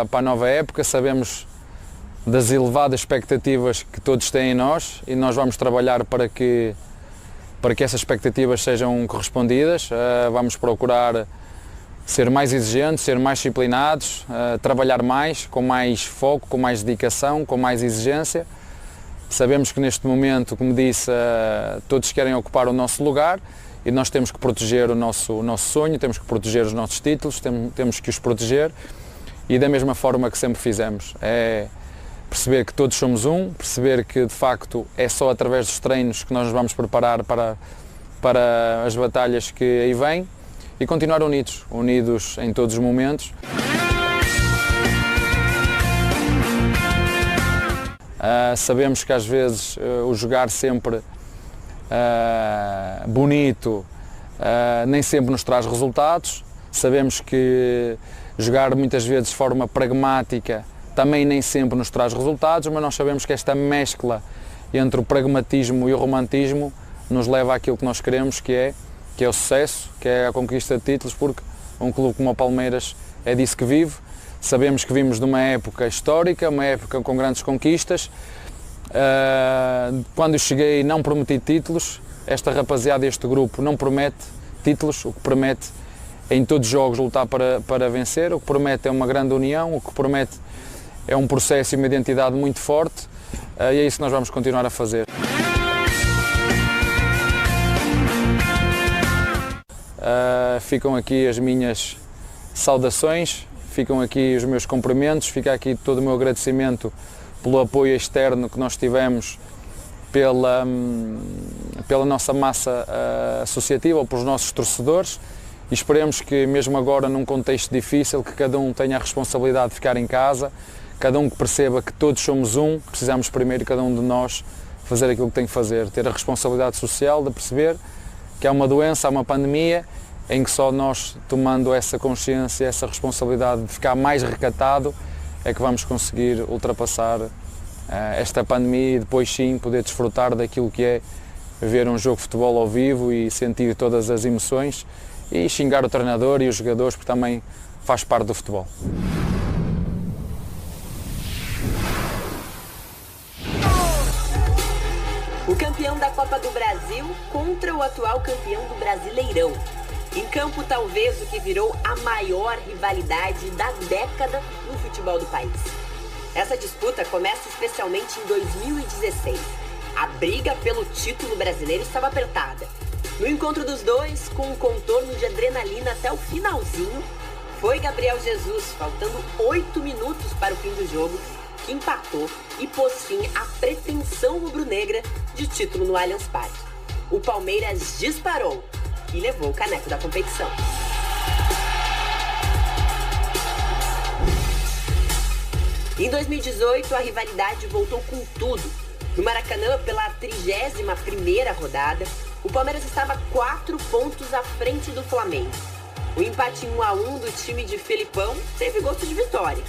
para a nova época, sabemos das elevadas expectativas que todos têm em nós e nós vamos trabalhar para que essas expectativas sejam correspondidas. Vamos procurar ser mais exigentes, ser mais disciplinados, trabalhar mais, com mais foco, com mais dedicação, com mais exigência. Sabemos que neste momento, como disse, todos querem ocupar o nosso lugar e nós temos que proteger o nosso sonho, temos que proteger os nossos títulos, temos que os proteger e da mesma forma que sempre fizemos. É perceber que todos somos um, perceber que de facto é só através dos treinos que nós nos vamos preparar para as batalhas que aí vêm e continuar unidos em todos os momentos. Sabemos que às vezes o jogar sempre bonito nem sempre nos traz resultados, sabemos que jogar muitas vezes de forma pragmática também nem sempre nos traz resultados, mas nós sabemos que esta mescla entre o pragmatismo e o romantismo nos leva àquilo que nós queremos, que é o sucesso, que é a conquista de títulos, porque um clube como o Palmeiras é disso que vive. Sabemos que vimos de uma época histórica, uma época com grandes conquistas. Quando eu cheguei não prometi títulos, esta rapaziada, este grupo não promete títulos, o que promete é em todos os jogos lutar para vencer, o que promete é uma grande união, o que promete é um processo e uma identidade muito forte e é isso que nós vamos continuar a fazer. Ficam aqui as minhas saudações, ficam aqui os meus cumprimentos, fica aqui todo o meu agradecimento pelo apoio externo que nós tivemos pela nossa massa associativa ou pelos nossos torcedores e esperemos que mesmo agora num contexto difícil que cada um tenha a responsabilidade de ficar em casa, cada um que perceba que todos somos um, precisamos primeiro cada um de nós fazer aquilo que tem que fazer, ter a responsabilidade social de perceber que há uma doença, há uma pandemia, em que só nós tomando essa consciência, essa responsabilidade de ficar mais recatado, é que vamos conseguir ultrapassar esta pandemia e depois sim poder desfrutar daquilo que é ver um jogo de futebol ao vivo e sentir todas as emoções e xingar o treinador e os jogadores, porque também faz parte do futebol. O campeão da Copa do Brasil contra o atual campeão do Brasileirão. Em campo, talvez o que virou a maior rivalidade da década no futebol do país. Essa disputa começa especialmente em 2016. A briga pelo título brasileiro estava apertada. No encontro dos dois, com um contorno de adrenalina até o finalzinho, foi Gabriel Jesus, faltando 8 minutos para o fim do jogo, que empatou e pôs fim à pretensão rubro-negra de título no Allianz Parque. O Palmeiras disparou e levou o caneco da competição. Em 2018, a rivalidade voltou com tudo. No Maracanã, pela 31ª rodada, o Palmeiras estava 4 pontos à frente do Flamengo. O empate em 1-1 do time de Felipão teve gosto de vitória.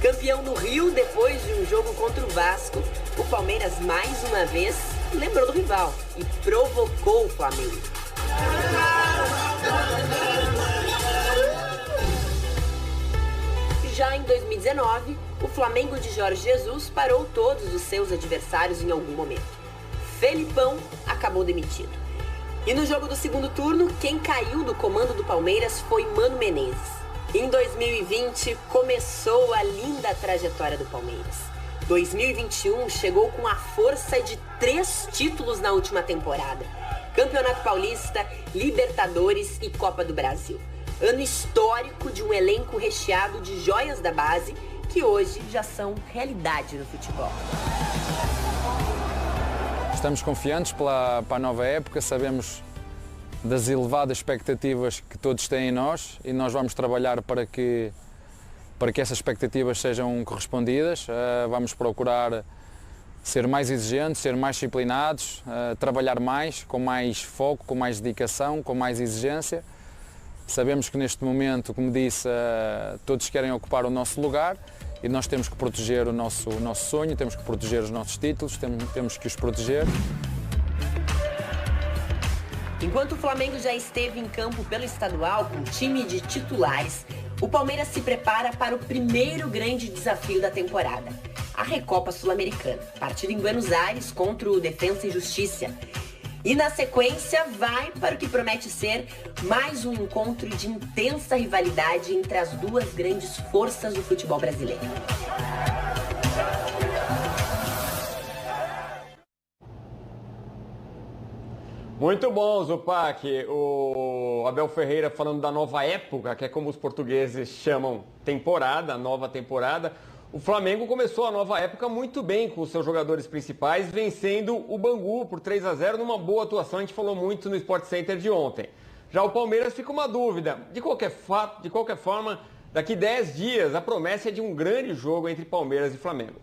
Campeão no Rio, depois de um jogo contra o Vasco, o Palmeiras mais uma vez lembrou do rival e provocou o Flamengo. Já em 2019, o Flamengo de Jorge Jesus parou todos os seus adversários em algum momento. Felipão acabou demitido. E no jogo do segundo turno, quem caiu do comando do Palmeiras foi Mano Menezes. Em 2020, começou a linda trajetória do Palmeiras. 2021 chegou com a força de 3 títulos na última temporada. Campeonato Paulista, Libertadores e Copa do Brasil. Ano histórico de um elenco recheado de joias da base que hoje já são realidade no futebol. Estamos confiantes para a nova época, sabemos das elevadas expectativas que todos têm em nós e nós vamos trabalhar para que essas expectativas sejam correspondidas. Vamos procurar ser mais exigentes, ser mais disciplinados, trabalhar mais, com mais foco, com mais dedicação, com mais exigência. Sabemos que neste momento, como disse, todos querem ocupar o nosso lugar e nós temos que proteger o nosso sonho, temos que proteger os nossos títulos, temos que os proteger. Enquanto o Flamengo já esteve em campo pelo estadual com time de titulares, O Palmeiras se prepara para o primeiro grande desafio da temporada, a Recopa Sul-Americana, partida em Buenos Aires contra o Defensa e Justiça. E na sequência vai para o que promete ser mais um encontro de intensa rivalidade entre as duas grandes forças do futebol brasileiro. Muito bom, Zupac. O Abel Ferreira falando da nova época, que é como os portugueses chamam temporada, nova temporada. O Flamengo começou a nova época muito bem com os seus jogadores principais, vencendo o Bangu por 3-0 numa boa atuação. A gente falou muito no Sport Center de ontem. Já o Palmeiras fica uma dúvida. De qualquer forma, daqui 10 dias, a promessa é de um grande jogo entre Palmeiras e Flamengo.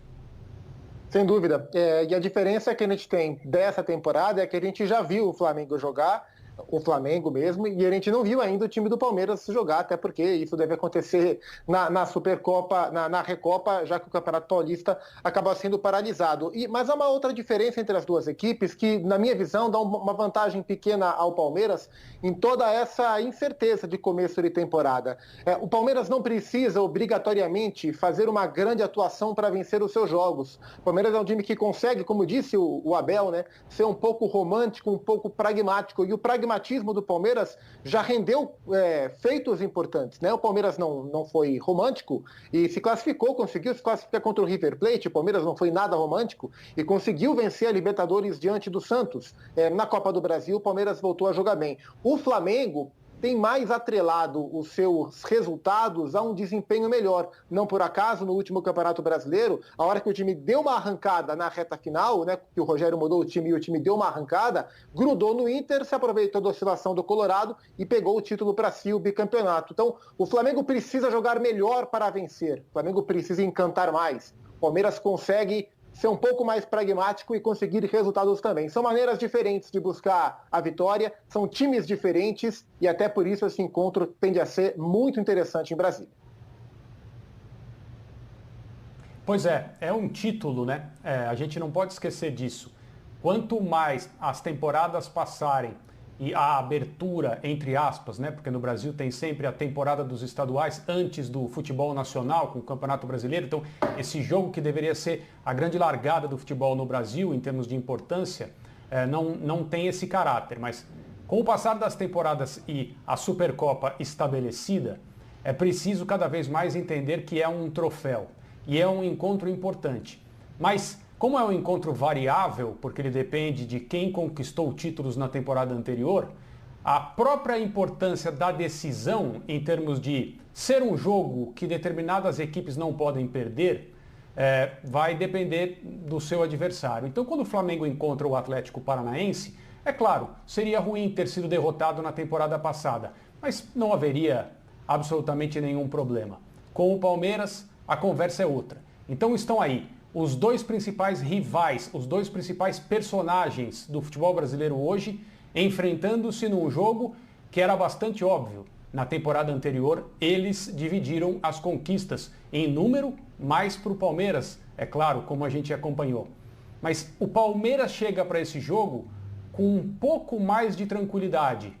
Sem dúvida. E a diferença que a gente tem dessa temporada é que a gente já viu o Flamengo jogar, o Flamengo mesmo, e a gente não viu ainda o time do Palmeiras jogar, até porque isso deve acontecer na Supercopa, na Recopa, já que o Campeonato Paulista acaba sendo paralisado. Mas há uma outra diferença entre as duas equipes que, na minha visão, dá uma vantagem pequena ao Palmeiras em toda essa incerteza de começo de temporada. O Palmeiras não precisa obrigatoriamente fazer uma grande atuação para vencer os seus jogos. O Palmeiras é um time que consegue, como disse o Abel, né, ser um pouco romântico, um pouco pragmático, e o pragmatismo do Palmeiras já rendeu feitos importantes, né? O Palmeiras não foi romântico e conseguiu se classificar contra o River Plate. O Palmeiras não foi nada romântico e conseguiu vencer a Libertadores diante do Santos. Na Copa do Brasil, o Palmeiras voltou a jogar bem. O Flamengo tem mais atrelado os seus resultados a um desempenho melhor. Não por acaso, no último Campeonato Brasileiro, a hora que o time deu uma arrancada na reta final, né, que o Rogério mudou o time e o time deu uma arrancada, grudou no Inter, se aproveitou da oscilação do Colorado e pegou o título para si, o bicampeonato. Então, o Flamengo precisa jogar melhor para vencer. O Flamengo precisa encantar mais. O Palmeiras consegue ser um pouco mais pragmático e conseguir resultados também. São maneiras diferentes de buscar a vitória, são times diferentes e até por isso esse encontro tende a ser muito interessante em Brasília. Pois é um título, né? A gente não pode esquecer disso. Quanto mais as temporadas passarem e a abertura, entre aspas, né? Porque no Brasil tem sempre a temporada dos estaduais antes do futebol nacional, com o Campeonato Brasileiro. Então, esse jogo que deveria ser a grande largada do futebol no Brasil, em termos de importância, não tem esse caráter. Mas, com o passar das temporadas e a Supercopa estabelecida, é preciso cada vez mais entender que é um troféu e é um encontro importante. Mas, como é um encontro variável, porque ele depende de quem conquistou títulos na temporada anterior, a própria importância da decisão, em termos de ser um jogo que determinadas equipes não podem perder, vai depender do seu adversário. Então, quando o Flamengo encontra o Atlético Paranaense, é claro, seria ruim ter sido derrotado na temporada passada, mas não haveria absolutamente nenhum problema. Com o Palmeiras, a conversa é outra. Então estão aí os dois principais rivais, os dois principais personagens do futebol brasileiro hoje, enfrentando-se num jogo que era bastante óbvio. Na temporada anterior, eles dividiram as conquistas em número, mais para o Palmeiras, é claro, como a gente acompanhou. Mas o Palmeiras chega para esse jogo com um pouco mais de tranquilidade,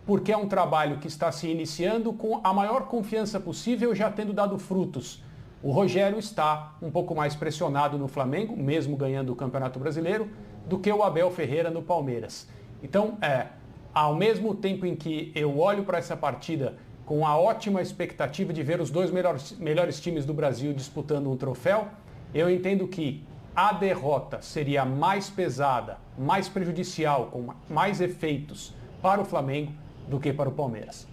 porque é um trabalho que está se iniciando com a maior confiança possível, já tendo dado frutos. O Rogério está um pouco mais pressionado no Flamengo, mesmo ganhando o Campeonato Brasileiro, do que o Abel Ferreira no Palmeiras. Então, ao mesmo tempo em que eu olho para essa partida com a ótima expectativa de ver os dois melhores times do Brasil disputando um troféu, eu entendo que a derrota seria mais pesada, mais prejudicial, com mais efeitos para o Flamengo do que para o Palmeiras.